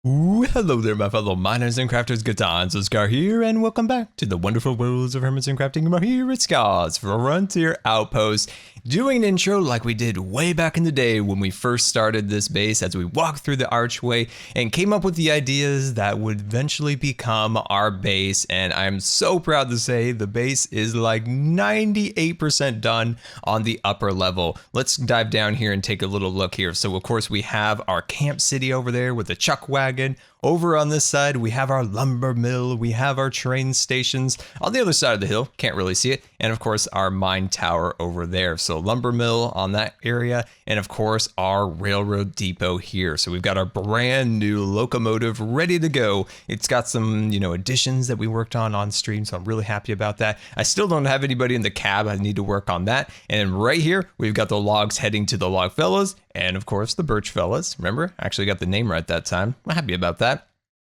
Ooh, hello there, my fellow miners and crafters. GoodTimesWithScar here, and welcome back to the wonderful worlds of Hermits and Crafting. We're here at Scar's Frontier Outpost, doing an intro like we did way back in the day when we first started this base, as we walked through the archway and came up with the ideas that would eventually become our base. And I'm so proud to say the base is like 98% done on the upper level. Let's dive down here and take a little look here. So of course we have our camp city over there with the chuck wagon. Over on this side, we have our lumber mill, we have our train stations. On the other side of the hill, can't really see it, and of course our mine tower over there. So lumber mill on that area, and of course our railroad depot here. So we've got our brand new locomotive ready to go. It's got some, additions that we worked on stream, so I'm really happy about that. I still don't have anybody in the cab. I need to work on that. And right here, we've got the logs heading to the log fellas, and of course the birch fellas. Remember, I actually got the name right that time. I'm happy about that.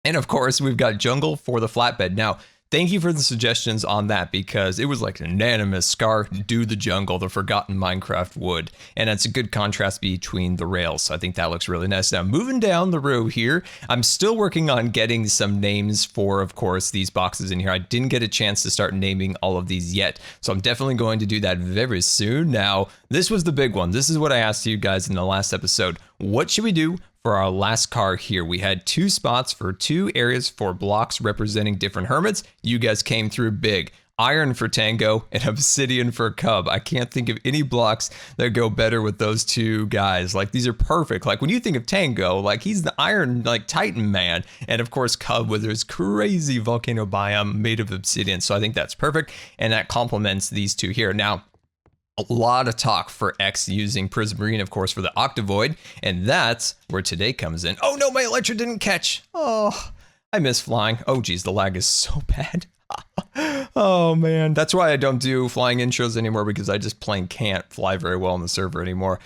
And of course, we've got jungle for the flatbed. Now, thank you for the suggestions on that, because it was like unanimous. Scar, do the jungle, the forgotten Minecraft wood. And that's a good contrast between the rails. So I think that looks really nice. Now, moving down the row here, I'm still working on getting some names for, of course, these boxes in here. I didn't get a chance to start naming all of these yet. So I'm definitely going to do that very soon. Now, this was the big one. This is what I asked you guys in the last episode. What should we do for our last car here? We had 2 spots for 2 areas for blocks representing different hermits. You guys came through big. Iron for Tango and Obsidian for Cub. I can't think of any blocks that go better with those 2 guys. Like, these are perfect. Like, when you think of Tango, like, he's the iron, like, Titan man. And of course, Cub with his crazy volcano biome made of obsidian. So I think that's perfect. And that complements these 2 here. Now, a lot of talk for X using Marina, of course, for the Octavoid, and that's where today comes in. Oh no, my Elytra didn't catch. Oh, I miss flying. Oh geez, the lag is so bad. Oh man, that's why I don't do flying intros anymore, because I just plain can't fly very well on the server anymore.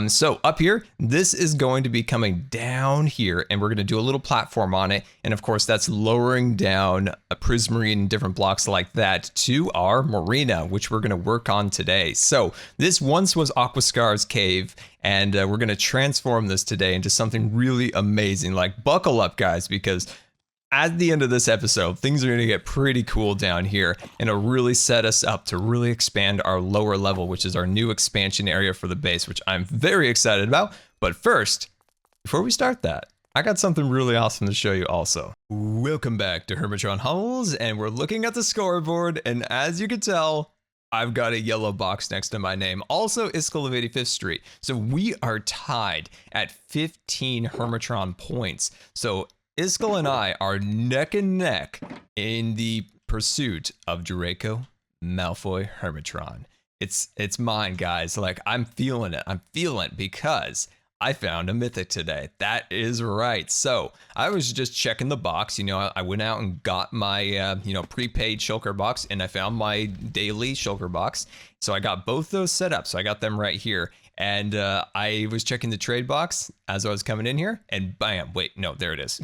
So up here, this is going to be coming down here, and we're going to do a little platform on it. And of course, that's lowering down a prismarine and different blocks like that to our Marina, which we're going to work on today. So this once was Aquascar's cave, and we're going to transform this today into something really amazing. Like, buckle up, guys, because at the end of this episode, things are going to get pretty cool down here, and it'll really set us up to really expand our lower level, which is our new expansion area for the base, which I'm very excited about. But first, before we start that, I got something really awesome to show you also. Welcome back to Hermitron Halls, and we're looking at the scoreboard, and as you can tell, I've got a yellow box next to my name. Also, Iskall of 85th Street. So we are tied at 15 Hermitron points. So Iskall and I are neck and neck in the pursuit of Draco Malfoy Hermitron. It's mine, guys. Like, I'm feeling it. I'm feeling it because I found a mythic today. That is right. So I was just checking the box. I went out and got my, prepaid shulker box, and I found my daily shulker box. So I got both those set up. So I got them right here. And I was checking the trade box as I was coming in here, and bam, wait, no, there it is.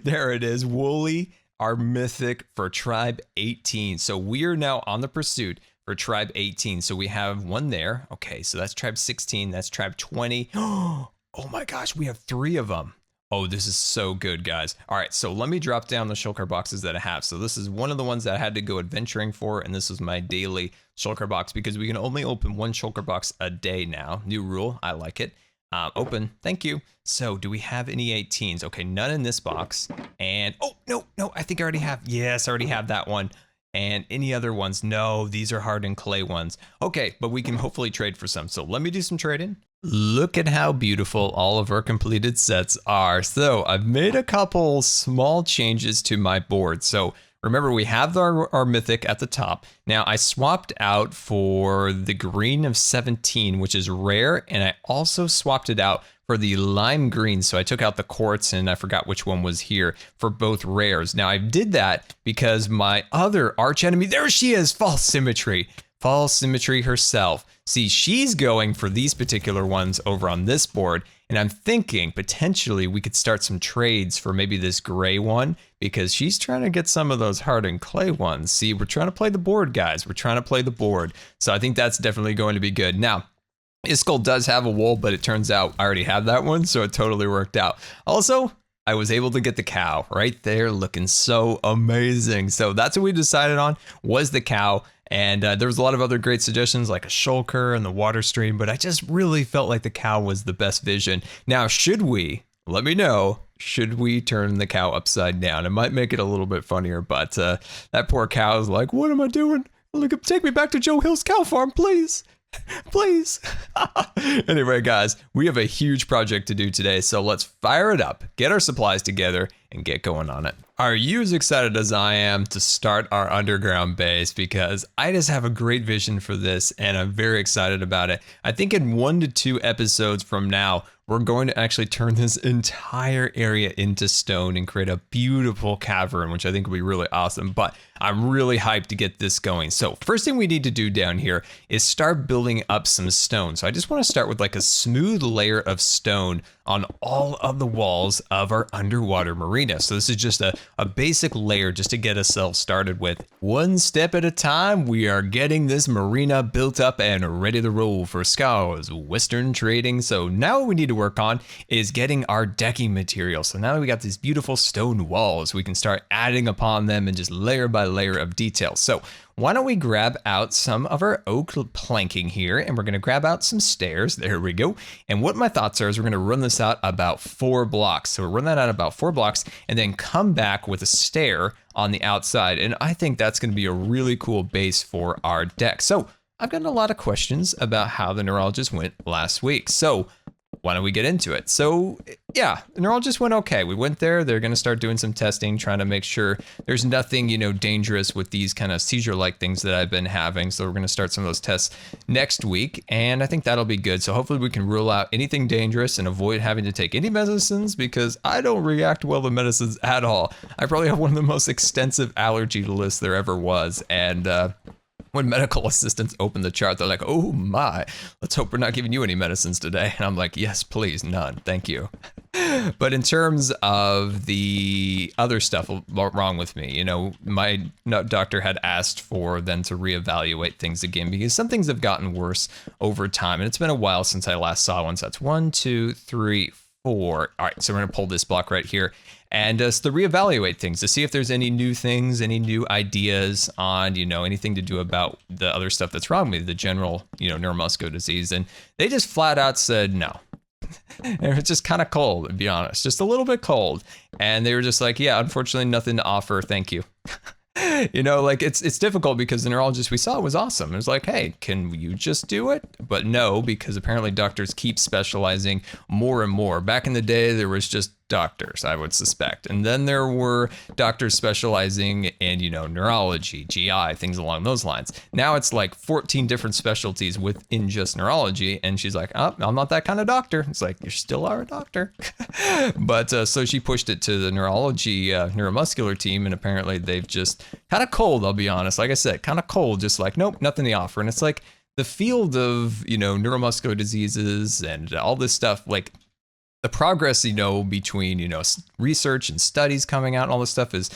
There it is, Wooly, our mythic for Tribe 18. So we are now on the pursuit for Tribe 18. So we have one there. Okay, so that's Tribe 16, that's Tribe 20. Oh my gosh, we have 3 of them. Oh, this is so good, guys. All right, so let me drop down the shulker boxes that I have. So this is one of the ones that I had to go adventuring for, and this is my daily shulker box, because we can only open 1 shulker box a day now. New rule, I like it. Open, thank you. So do we have any 18s? Okay, none in this box. And, oh, no, I think I already have. Yes, I already have that one. And any other ones? No, these are hardened clay ones. Okay, but we can hopefully trade for some. So let me do some trading. Look at how beautiful all of our completed sets are. So I've made a couple small changes to my board. So remember, we have our mythic at the top. Now I swapped out for the green of 17, which is rare. And I also swapped it out for the lime green. So I took out the quartz, and I forgot which one was here, for both rares. Now I did that because my other arch enemy, there she is, False Symmetry. False Symmetry herself. See, she's going for these particular ones over on this board, and I'm thinking potentially we could start some trades for maybe this gray one, because she's trying to get some of those hardened clay ones. See, we're trying to play the board, guys. We're trying to play the board. So I think that's definitely going to be good. Now, Iskall does have a wool, but it turns out I already have that one, so it totally worked out. Also, I was able to get the cow right there looking so amazing. So that's what we decided on, was the cow. And there was a lot of other great suggestions like a shulker and the water stream, but I just really felt like the cow was the best vision. Now, let me know, should we turn the cow upside down? It might make it a little bit funnier, but that poor cow is like, what am I doing? Look, take me back to Joe Hill's cow farm, please. Please. Anyway, guys, we have a huge project to do today, so let's fire it up, get our supplies together, and get going on it. Are you as excited as I am to start our underground base? Because I just have a great vision for this, and I'm very excited about it. I think in 1 to 2 episodes from now, we're going to actually turn this entire area into stone and create a beautiful cavern, which I think will be really awesome. But I'm really hyped to get this going. So first thing we need to do down here is start building up some stone. So I just want to start with like a smooth layer of stone on all of the walls of our underwater marina. So this is just a basic layer just to get ourselves started with. One step at a time, we are getting this marina built up and ready to roll for Scar's Western Trading. So now what we need to work on is getting our decking material. So now that we got these beautiful stone walls, we can start adding upon them and just layer by layer of detail. So why don't we grab out some of our oak planking here, and we're going to grab out some stairs. There we go. And what my thoughts are is we're going to run this out about 4 blocks. So we'll run that out about 4 blocks and then come back with a stair on the outside. And I think that's going to be a really cool base for our deck. So I've gotten a lot of questions about how the neurologist went last week. So why don't we get into it? So yeah, the neurologist went okay. We went there. They're going to start doing some testing, trying to make sure there's nothing, dangerous with these kind of seizure-like things that I've been having. So we're going to start some of those tests next week, and I think that'll be good. So hopefully we can rule out anything dangerous and avoid having to take any medicines, because I don't react well to medicines at all. I probably have one of the most extensive allergy lists there ever was, and when medical assistants open the chart, they're like, oh my, let's hope we're not giving you any medicines today. And I'm like, yes, please, none, thank you. But in terms of the other stuff wrong with me, my doctor had asked for them to reevaluate things again, because some things have gotten worse over time. And it's been a while since I last saw one. So that's 1, 2, 3, 4. All right, so we're gonna pull this block right here. And just to reevaluate things, to see if there's any new things, any new ideas on, anything to do about the other stuff that's wrong with me, the general, neuromuscular disease. And they just flat out said no. And it's just kind of cold, to be honest, just a little bit cold. And they were just like, yeah, unfortunately, nothing to offer. Thank you. It's difficult because the neurologist we saw was awesome. It was like, hey, can you just do it? But no, because apparently doctors keep specializing more and more. Back in the day, there was just doctors, I would suspect. And then there were doctors specializing in, neurology, GI, things along those lines. Now it's like 14 different specialties within just neurology. And she's like, oh, I'm not that kind of doctor. It's like, you still are a doctor. But so she pushed it to the neurology, neuromuscular team. And apparently they've just kind of cold, I'll be honest. Like I said, kind of cold, just like, nope, nothing to offer. And it's like the field of, neuromuscular diseases and all this stuff, like, the progress, between, research and studies coming out and all this stuff is,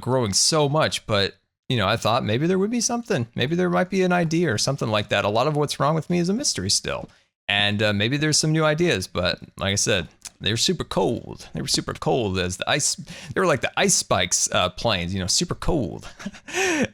growing so much. But, I thought maybe there would be something. Maybe there might be an idea or something like that. A lot of what's wrong with me is a mystery still. And maybe there's some new ideas. But like I said, they were super cold. They were super cold as the ice. They were like the ice spikes planes, super cold.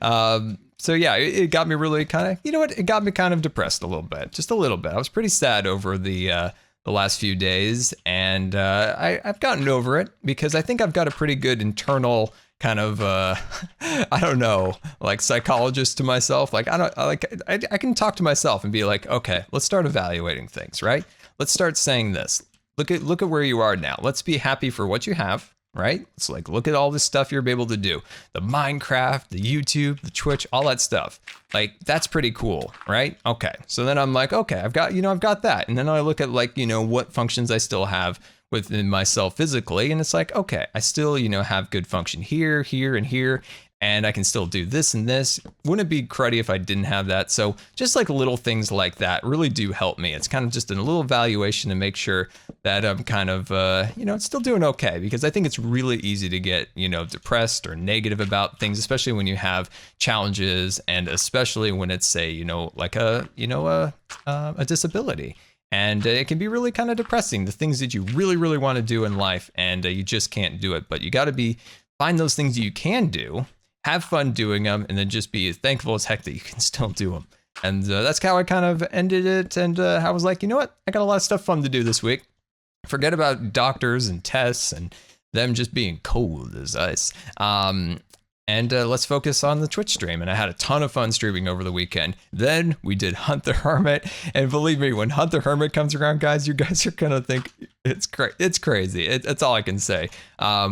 So yeah, it got me really kind of, it got me kind of depressed a little bit, just a little bit. I was pretty sad over the last few days, and I've gotten over it because I think I've got a pretty good internal kind of I don't know, like psychologist to myself. Like I can talk to myself and be like, okay, let's start evaluating things, right? Let's start saying this. Look at where you are now. Let's be happy for what you have. Right? It's like, look at all this stuff you're able to do. The Minecraft, the YouTube, the Twitch, all that stuff. Like, that's pretty cool, right? Okay. So then I'm like, okay, I've got that. And then I look at what functions I still have within myself physically. And it's like, okay, I still, have good function here, here, and here. And I can still do this and this. Wouldn't it be cruddy if I didn't have that? So just like little things like that really do help me. It's kind of just a little evaluation to make sure that I'm kind of, still doing okay. Because I think it's really easy to get, depressed or negative about things, especially when you have challenges, and especially when it's a disability. And it can be really kind of depressing, the things that you really, really want to do in life, and you just can't do it. But you got to find those things that you can do, have fun doing them, and then just be thankful as heck that you can still do them. And that's how I kind of ended it. And I was like, you know what? I got a lot of stuff fun to do this week. Forget about doctors and tests and them just being cold as ice. And let's focus on the Twitch stream. And I had a ton of fun streaming over the weekend. Then we did Hunt the Hermit. And believe me, when Hunt the Hermit comes around, guys, you guys are going to think it's crazy. That's all I can say.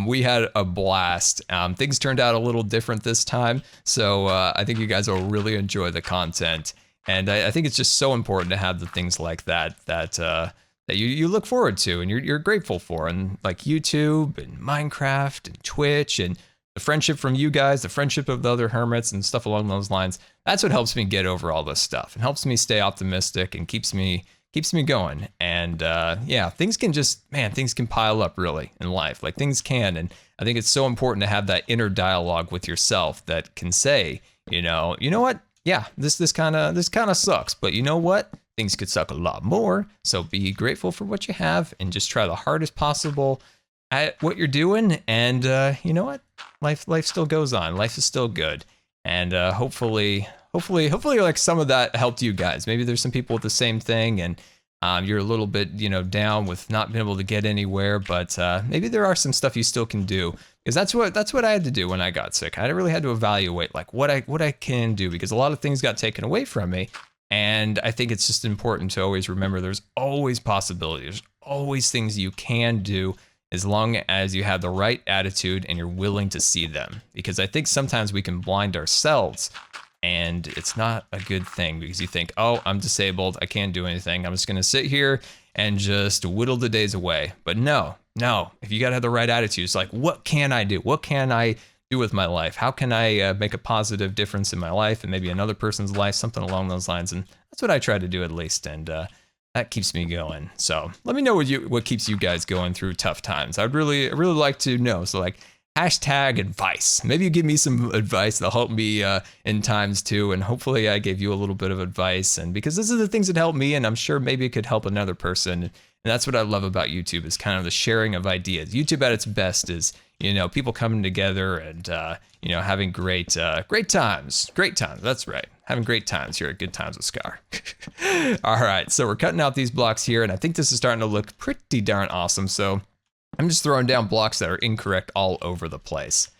We had a blast. Things turned out a little different this time. So I think you guys will really enjoy the content. And I think it's just so important to have the things like that you look forward to and you're grateful for. And like YouTube and Minecraft and Twitch and the friendship from you guys, the friendship of the other hermits and stuff along those lines. That's what helps me get over all this stuff and helps me stay optimistic and keeps me going. And yeah, things can pile up really in life. Like things can. And I think it's so important to have that inner dialogue with yourself that can say, you know what? Yeah, this kind of sucks, but you know what? Things could suck a lot more. So be grateful for what you have and just try the hardest possible at what you're doing. And you know what? Life still goes on. Life is still good. And hopefully like some of that helped you guys. Maybe there's some people with the same thing and you're a little bit, down with not being able to get anywhere, but maybe there are some stuff you still can do. Because that's what I had to do when I got sick. I really had to evaluate like what I can do, because a lot of things got taken away from me. And I think it's just important to always remember there's always possibilities. There's always things you can do as long as you have the right attitude and you're willing to see them. Because I think sometimes we can blind ourselves and it's not a good thing, because you think, oh, I'm disabled, I can't do anything. I'm just gonna sit here and just whittle the days away. But no, if you gotta have the right attitude, it's like, what can I do? What can I do with my life? How can I make a positive difference in my life and maybe another person's life, something along those lines. And that's what I try to do at least. And that keeps me going. So let me know what keeps you guys going through tough times. I'd really like to know. So like hashtag advice. Maybe you give me some advice that'll help me in times too. And hopefully I gave you a little bit of advice. And because this is the things that help me, and I'm sure maybe it could help another person. And that's what I love about YouTube, is kind of the sharing of ideas. YouTube at its best is, people coming together and, having great times. Great times. That's right. Having great times here at Good Times with Scar. All right. So we're cutting out these blocks here, and I think this is starting to look pretty darn awesome. So I'm just throwing down blocks that are incorrect all over the place.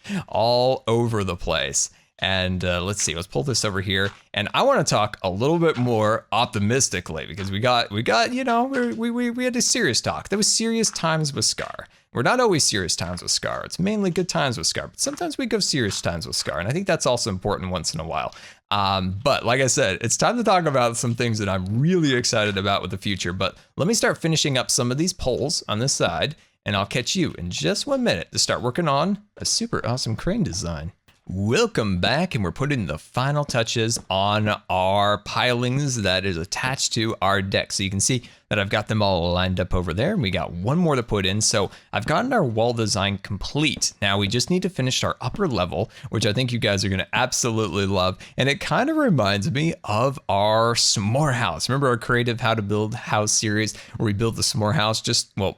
And let's see, let's pull this over here. And I want to talk a little bit more optimistically, because we had a serious talk. That was serious times with Scar. We're not always serious times with Scar. It's mainly good times with Scar, but sometimes we go serious times with Scar. And I think that's also important once in a while. But like I said, it's time to talk about some things that I'm really excited about with the future. But let me start finishing up some of these polls on this side, and I'll catch you in just 1 minute to start working on a super awesome crane design. Welcome back, and we're putting the final touches on our pilings that is attached to our deck. So you can see that I've got them all lined up over there, and we got one more to put in. So I've gotten our wall design complete. Now we just need to finish our upper level, which I think you guys are going to absolutely love. And it kind of reminds me of our s'more house. Remember our creative how to build house series where we built the s'more house,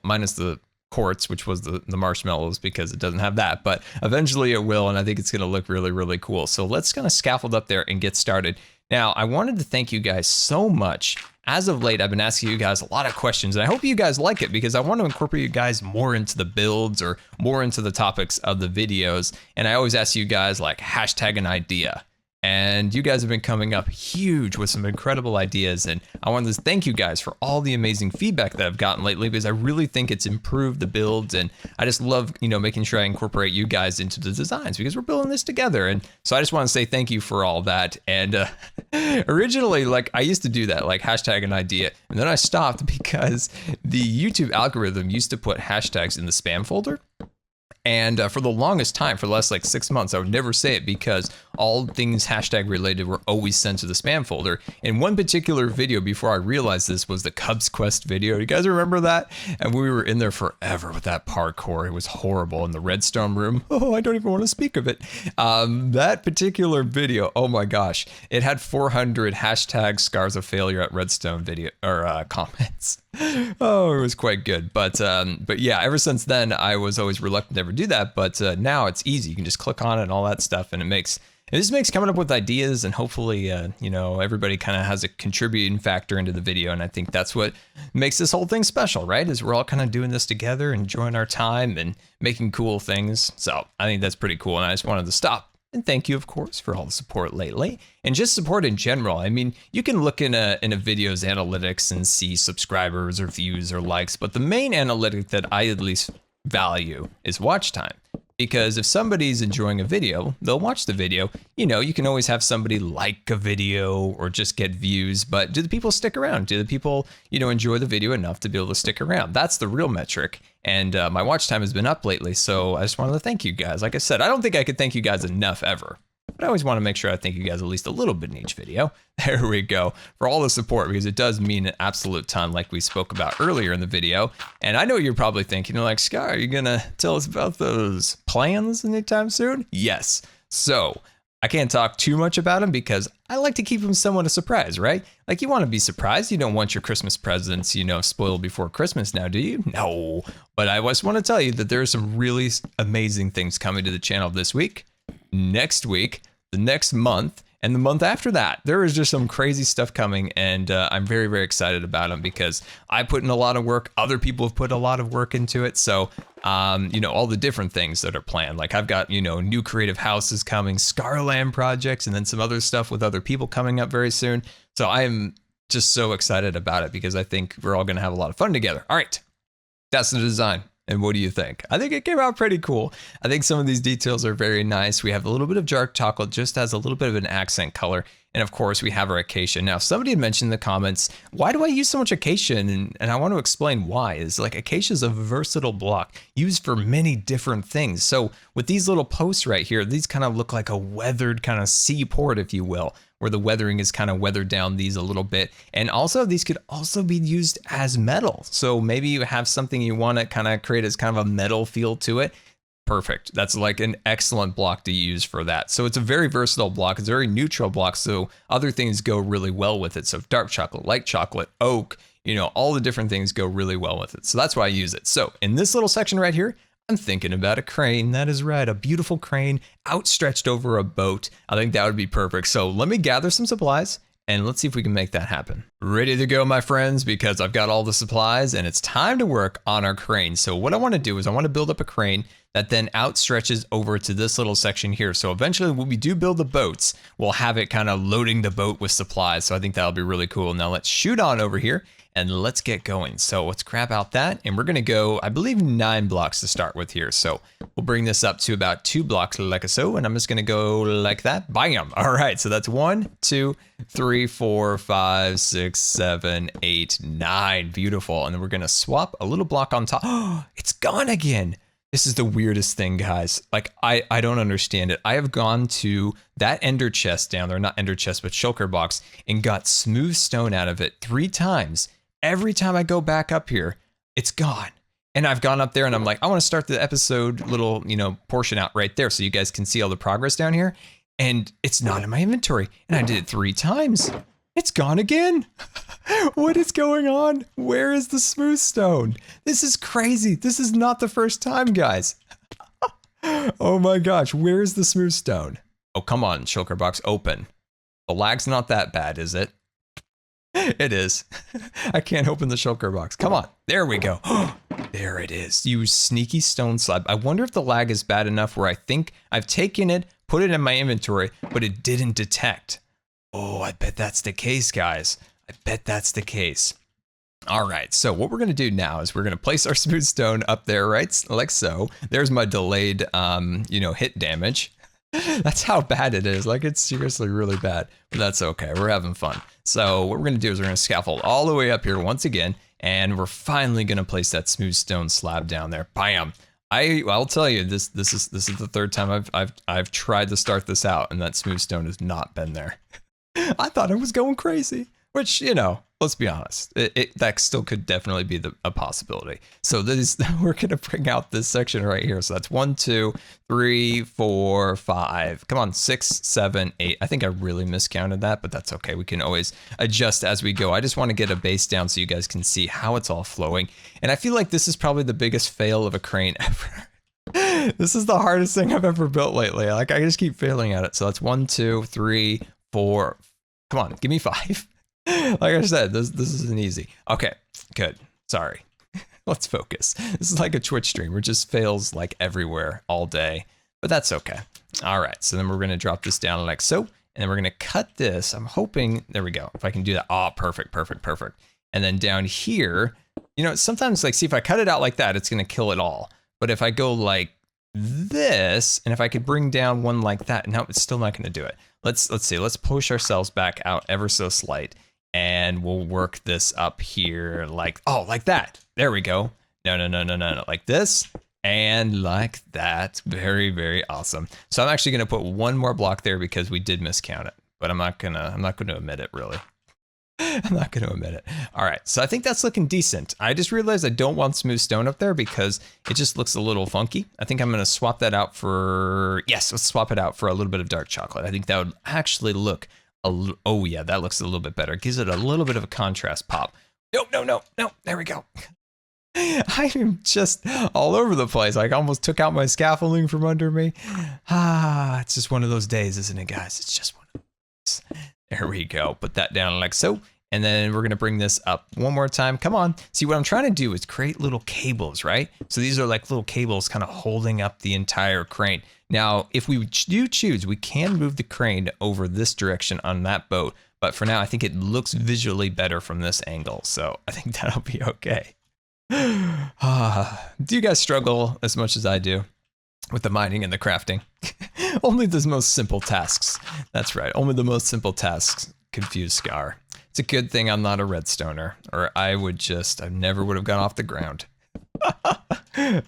minus the quartz, which was the marshmallows, because it doesn't have that, but eventually it will, and I think it's going to look really, really cool. So let's kind of scaffold up there and get started. Now, I wanted to thank you guys so much. As of late, I've been asking you guys a lot of questions, and I hope you guys like it, because I want to incorporate you guys more into the builds or more into the topics of the videos. And I always ask you guys like hashtag an idea. And you guys have been coming up huge with some incredible ideas. And I wanted to thank you guys for all the amazing feedback that I've gotten lately, because I really think it's improved the builds. And I just love, making sure I incorporate you guys into the designs, because we're building this together. And so I just want to say thank you for all that. And originally, I used to do that, hashtag an idea. And then I stopped because the YouTube algorithm used to put hashtags in the spam folder. And for the longest time, for the last like 6 months, I would never say it because all things hashtag related were always sent to the spam folder. And one particular video before I realized this was the Cubs Quest video. You guys remember that? And we were in there forever with that parkour. It was horrible in the Redstone room. Oh, I don't even want to speak of it. That particular video, oh my gosh, it had 400 hashtag scars of failure at Redstone video or comments. Oh, it was quite good. But yeah, ever since then, I was always reluctant to ever do that. But now it's easy. You can just click on it and all that stuff. And it just makes coming up with ideas, and hopefully, you know, everybody kind of has a contributing factor into the video. And I think that's what makes this whole thing special, right? Is we're all kind of doing this together, enjoying our time and making cool things. So I think that's pretty cool. And I just wanted to stop and thank you, of course, for all the support lately and just support in general. I mean, you can look in a video's analytics and see subscribers or views or likes, but the main analytic that I at least value is watch time. Because if somebody's enjoying a video, they'll watch the video. You know, you can always have somebody like a video or just get views, but do the people stick around? Do the people, you know, enjoy the video enough to be able to stick around? That's the real metric. And my watch time has been up lately, so I just wanted to thank you guys. Like I said, I don't think I could thank you guys enough ever. But I always want to make sure I thank you guys at least a little bit in each video. There we go. For all the support, because it does mean an absolute ton, like we spoke about earlier in the video. And I know you're probably thinking, like, Scar, are you going to tell us about those plans anytime soon? Yes. So I can't talk too much about them because I like to keep them somewhat a surprise, right? Like, you want to be surprised. You don't want your Christmas presents, you know, spoiled before Christmas now, do you? No. But I just want to tell you that there are some really amazing things coming to the channel this week, next week, the next month, and the month after that. There is just some crazy stuff coming, and I'm very, very excited about them because I put in a lot of work. Other people have put a lot of work into it. So, you know, all the different things that are planned. Like I've got, you know, new creative houses coming, Scarland projects, and then some other stuff with other people coming up very soon. So I am just so excited about it because I think we're all going to have a lot of fun together. All right, that's the design. And what do you think? I think it came out pretty cool. I think some of these details are very nice. We have a little bit of dark chocolate, just as a little bit of an accent color. And of course, we have our acacia. Now, somebody had mentioned in the comments, why do I use so much acacia? And I want to explain why. Is like acacia is a versatile block used for many different things. So with these little posts right here, these kind of look like a weathered kind of seaport, if you will, where the weathering is kind of weathered down these a little bit. And also these could also be used as metal. So maybe you have something you want to kind of create as kind of a metal feel to it. Perfect. That's like an excellent block to use for that. So it's a very versatile block. It's a very neutral block. So other things go really well with it. So dark chocolate, light chocolate, oak, you know, all the different things go really well with it. So that's why I use it. So in this little section right here, I'm thinking about a crane. That is right. A beautiful crane outstretched over a boat. I think that would be perfect. So let me gather some supplies and let's see if we can make that happen. Ready to go, my friends, because I've got all the supplies and it's time to work on our crane. So what I want to do is I want to build up a crane that then outstretches over to this little section here. So eventually when we do build the boats, we'll have it kind of loading the boat with supplies. So I think that'll be really cool. Now let's shoot on over here and let's get going. So let's grab out that, and we're gonna go, I believe 9 blocks to start with here. So we'll bring this up to about 2 blocks like so, and I'm just gonna go like that, bam. All right, so that's 1, 2, 3, 4, 5, 6, 7, 8, 9, beautiful. And then we're gonna swap a little block on top. Oh, it's gone again. This is the weirdest thing, guys. Like, I don't understand it. I have gone to that ender chest down there, not ender chest, but shulker box, and got smooth stone out of it 3 times. Every time I go back up here, it's gone. And I've gone up there and I'm like, I want to start the episode little, you know, portion out right there so you guys can see all the progress down here. And it's not in my inventory. And I did it 3 times. It's gone again. What is going on? Where is the smooth stone? This is crazy. This is not the first time, guys. Oh my gosh, where is the smooth stone? Oh, come on, shulker box, open. The lag's not that bad, is it? It is. I can't open the shulker box. Come on. There we go. There it is. You sneaky stone slab. I wonder if the lag is bad enough where I think I've taken it, put it in my inventory, but it didn't detect. Oh, I bet that's the case, guys. I bet that's the case. All right, so what we're gonna do now is we're gonna place our smooth stone up there, right? Like so. There's my delayed, you know, hit damage. That's how bad it is. Like, it's seriously really bad, but that's okay. We're having fun. So what we're gonna do is we're gonna scaffold all the way up here once again, and we're finally gonna place that smooth stone slab down there. Bam! I'll tell you, this is the third time I've tried to start this out, and that smooth stone has not been there. I thought I was going crazy, which, you know, let's be honest, that still could definitely be a possibility. So we're gonna bring out this section right here. So that's 1, 2, 3, 4, 5. Come on, 6, 7, 8. I think I really miscounted that, but that's okay. We can always adjust as we go. I just want to get a base down so you guys can see how it's all flowing. And I feel like this is probably the biggest fail of a crane ever. This is the hardest thing I've ever built lately. Like, I just keep failing at it. So that's 1, 2, 3, 4. Come on, give me 5. Like I said, this isn't easy. Okay, good. Sorry. Let's focus. This is like a Twitch stream where it just fails like everywhere all day, but that's okay. All right, so then we're gonna drop this down like so, and then we're gonna cut this. I'm hoping, there we go. If I can do that, oh, perfect, perfect, perfect. And then down here, you know, sometimes like, see if I cut it out like that, it's gonna kill it all. But if I go like this, and if I could bring down one like that, no, it's still not gonna do it. Let's see, let's push ourselves back out ever so slight. And we'll work this up here like, oh, like that. There we go. No, like this and like that. Very, very awesome. So I'm actually gonna put one more block there because we did miscount it, but I'm not gonna admit it really. I'm not gonna admit it. All right, so I think that's looking decent. I just realized I don't want smooth stone up there because it just looks a little funky. I think I'm gonna swap that out for, yes, let's swap it out for a little bit of dark chocolate. I think that would actually look oh yeah, that looks a little bit better. It gives it a little bit of a contrast pop. No, there we go. I am just all over the place. I almost took out my scaffolding from under me. It's just one of those days, isn't it, guys? It's just one of those. There we go. Put that down like so. And then we're gonna bring this up one more time. Come on. See, what I'm trying to do is create little cables, right? So these are like little cables kind of holding up the entire crane. Now, if we do choose, we can move the crane over this direction on that boat. But for now, I think it looks visually better from this angle. So I think that'll be okay. Do you guys struggle as much as I do with the mining and the crafting? Only the most simple tasks. That's right. Only the most simple tasks confuse Scar. It's a good thing I'm not a redstoner, or I never would have gone off the ground.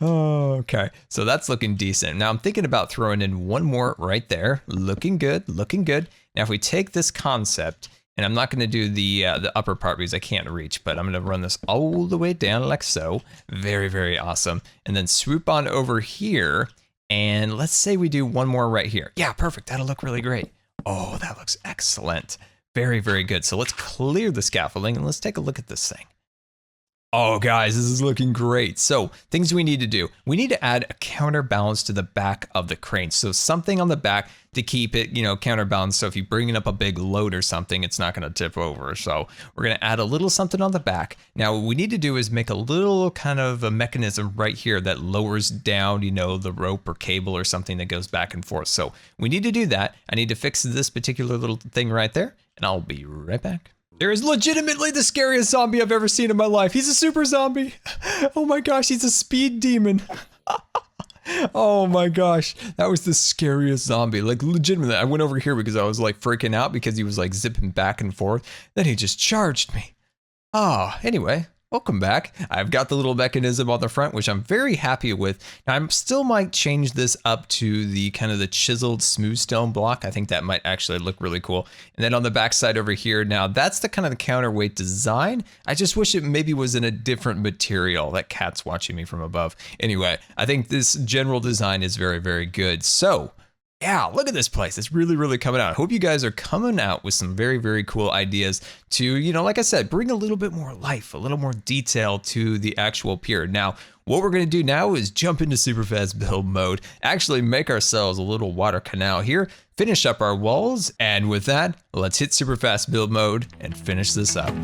Oh, okay, so that's looking decent. Now I'm thinking about throwing in one more right there. Looking good, looking good. Now if we take this concept, and I'm not going to do the upper part because I can't reach, but I'm going to run this all the way down like so. Very, very awesome. And then swoop on over here, and let's say we do one more right here. Yeah, perfect. That'll look really great. Oh, that looks excellent. Very, very good. So let's clear the scaffolding and let's take a look at this thing. Oh, guys, this is looking great. So things we need to do. We need to add a counterbalance to the back of the crane. So something on the back to keep it, you know, counterbalanced. So if you're bringing up a big load or something, it's not going to tip over. So we're going to add a little something on the back. Now what we need to do is make a little kind of a mechanism right here that lowers down, you know, the rope or cable or something that goes back and forth. So we need to do that. I need to fix this particular little thing right there, and I'll be right back. There is legitimately the scariest zombie I've ever seen in my life. He's a super zombie. Oh my gosh, he's a speed demon. Oh my gosh, that was the scariest zombie. Like legitimately, I went over here because I was like freaking out because he was like zipping back and forth. Then he just charged me. Anyway, welcome back. I've got the little mechanism on the front, which I'm very happy with. Now I still might change this up to the kind of the chiseled smooth stone block. I think that might actually look really cool. And then on the back side over here, now that's the kind of the counterweight design. I just wish it maybe was in a different material. That cat's watching me from above. Anyway, I think this general design is very, very good. So yeah, look at this place. It's really, really coming out. I hope you guys are coming out with some very, very cool ideas to, you know, like I said, bring a little bit more life, a little more detail to the actual pier. Now, what we're going to do now is jump into super fast build mode, actually make ourselves a little water canal here, finish up our walls, and with that, let's hit super fast build mode and finish this up.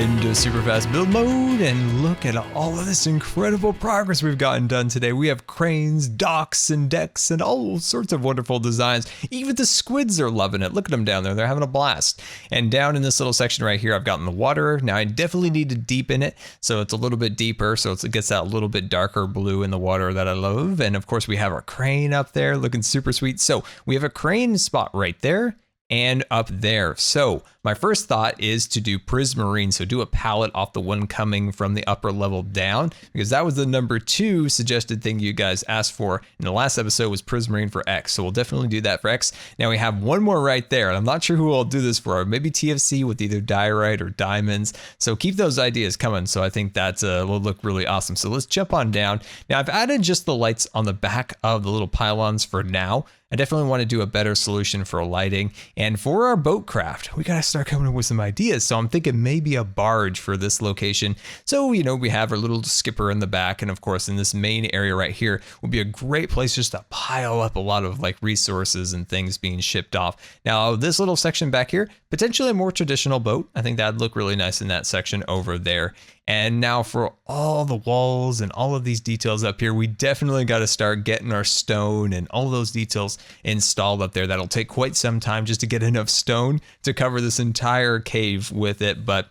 into super fast build mode and look at all of this incredible progress we've gotten done today. We have cranes, docks, and decks, and all sorts of wonderful designs. Even the squids are loving it. Look at them down there. They're having a blast. And down in this little section right here, I've gotten the water. Now I definitely need to deepen it so it's a little bit deeper, so it gets that little bit darker blue in the water that I love. And of course we have our crane up there looking super sweet. So we have a crane spot right there and up there. So my first thought is to do prismarine, so do a pallet off the one coming from the upper level down, because that was the number 2 suggested thing you guys asked for in the last episode was prismarine for X. So we'll definitely do that for X. Now we have one more right there, and I'm not sure who I'll do this for. Maybe TFC with either diorite or diamonds. So keep those ideas coming. So I think that will look really awesome. So let's jump on down. Now I've added just the lights on the back of the little pylons for now. I definitely want to do a better solution for lighting. And for our boat craft, we got to start coming up with some ideas. So I'm thinking maybe a barge for this location. So, you know, we have our little skipper in the back. And of course, in this main area right here would be a great place just to pile up a lot of like resources and things being shipped off. Now, this little section back here, potentially a more traditional boat. I think that'd look really nice in that section over there. And now for all the walls and all of these details up here, we definitely got to start getting our stone and all those details installed up there. That'll take quite some time just to get enough stone to cover this entire cave with it, but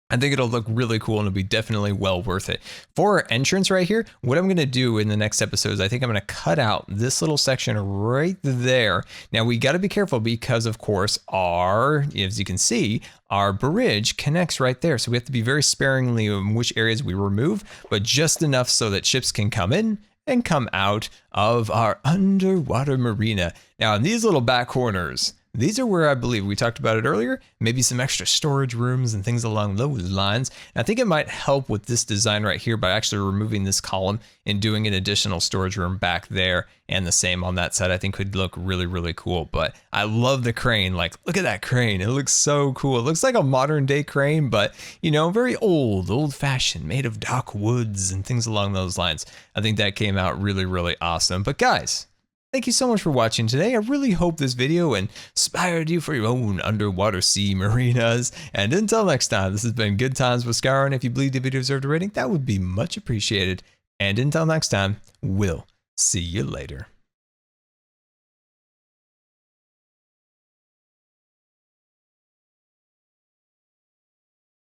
I think it'll look really cool and it'll be definitely well worth it. For our entrance right here, what I'm going to do in the next episode is I think I'm going to cut out this little section right there. Now we got to be careful because of course as you can see, our bridge connects right there. So we have to be very sparingly in which areas we remove, but just enough so that ships can come in and come out of our underwater marina. Now in these little back corners, these are where I believe we talked about it earlier, maybe some extra storage rooms and things along those lines. And I think it might help with this design right here by actually removing this column and doing an additional storage room back there, and the same on that side. I think could look really, really cool. But I love the crane. Like, look at that crane. It looks so cool. It looks like a modern day crane, but you know, very old fashioned, made of dock woods and things along those lines. I think that came out really, really awesome. But guys, thank you so much for watching today. I really hope this video inspired you for your own underwater sea marinas. And until next time, this has been Good Times with Scar, and if you believe the video deserved a rating, that would be much appreciated. And until next time, we'll see you later.